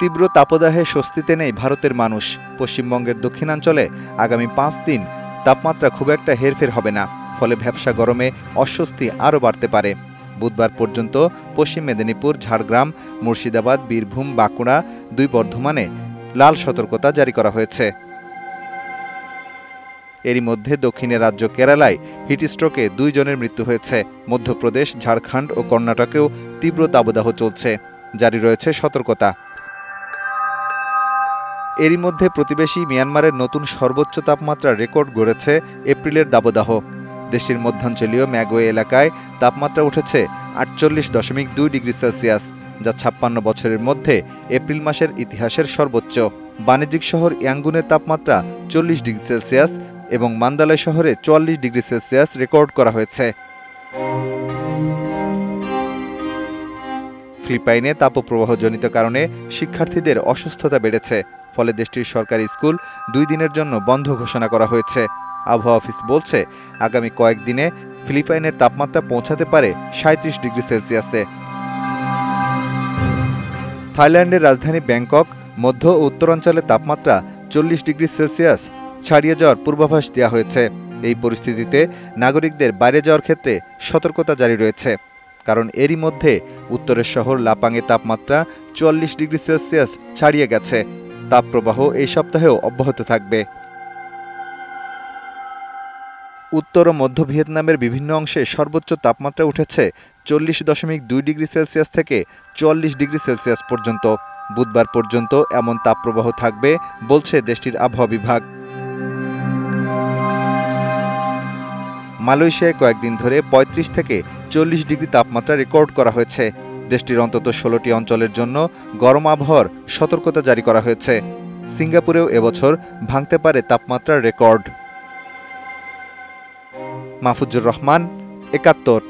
তীব্র তাপদাহে স্বস্তিতে নেই ভারতের মানুষ। পশ্চিমবঙ্গের দক্ষিণাঞ্চলে আগামী 5 দিন তাপমাত্রা খুব একটা হেরফের হবে না, ফলে ভ্যাপসা গরমে অস্বস্তি আরও বাড়তে পারে। বুধবার পর্যন্ত পশ্চিম মেদিনীপুর, ঝাড়গ্রাম, মুর্শিদাবাদ, বীরভূম, বাঁকুড়া, 2 বর্ধমানে লাল সতর্কতা জারি করা হয়েছে। এরই মধ্যে দক্ষিণের রাজ্য কেরালায় হিটস্ট্রোকে 2 জনের মৃত্যু হয়েছে। মধ্যপ্রদেশ, ঝাড়খণ্ড ও কর্ণাটকেও তীব্র দাবদাহ চলছে, জারি রয়েছে সতর্কতা। এরই মধ্যে প্রতিবেশী মিয়ানমারের নতুন সর্বোচ্চ তাপমাত্রা রেকর্ড গড়েছে এপ্রিলের দাবদাহ। দেশটির মধ্যাঞ্চলীয় ম্যাগোয়ে এলাকায় তাপমাত্রা উঠেছে 48.2 ডিগ্রি সেলসিয়াস, যা 56 বছরের মধ্যে এপ্রিল মাসের ইতিহাসের সর্বোচ্চ। বাণিজ্যিক শহর ইয়াঙ্গুনের তাপমাত্রা 40 ডিগ্রি সেলসিয়াস এবং মান্দালয় শহরে 44 ডিগ্রি সেলসিয়াস রেকর্ড করা হয়েছে। ফিলিপাইনে তাপপ্রবাহজনিত কারণে শিক্ষার্থীদের অসুস্থতা বেড়েছে, ফলে দেশটির সরকারি স্কুল 2 দিনের জন্য বন্ধ ঘোষণা করা হয়েছে। আবহাওয়া অফিস বলছে, আগামী কয়েকদিনে ফিলিপাইনের তাপমাত্রা পৌঁছাতে পারে 37 ডিগ্রি সেলসিয়াসে। থাইল্যান্ডের রাজধানী ব্যাংকক, মধ্য ও উত্তরাঞ্চলে তাপমাত্রা 40 ডিগ্রি সেলসিয়াস ছাড়িয়ে যাওয়ার পূর্বাভাস দেওয়া হয়েছে। এই পরিস্থিতিতে নাগরিকদের বাইরে যাওয়ার ক্ষেত্রে সতর্কতা জারি রয়েছে, কারণ এরই মধ্যে উত্তরের শহর লাপাংয়ে তাপমাত্রা 44 ডিগ্রি সেলসিয়াস ছাড়িয়ে গেছে। তাপপ্রবাহ এই সপ্তাহেও অব্যাহত থাকবে। উত্তর ও মধ্য ভিয়েতনামের বিভিন্ন অংশে সর্বোচ্চ তাপমাত্রা উঠেছে 40.2 ডিগ্রি সেলসিয়াস থেকে 44 ডিগ্রি সেলসিয়াস পর্যন্ত। বুধবার পর্যন্ত এমন তাপপ্রবাহ থাকবে বলছে দেশটির আবহাওয়া বিভাগ। মালয়েশিয়ায় কয়েকদিন ধরে 35 থেকে 40 ডিগ্রি তাপমাত্রা রেকর্ড করা হয়েছে। দেশটির অন্তত 16টি অঞ্চলের জন্য গরম আবহাওয়ার সতর্কতা জারি করা হয়েছে। সিঙ্গাপুরেও এবছর ভাঙতে পারে তাপমাত্রার রেকর্ড। মাহফুজুর রহমান, 71।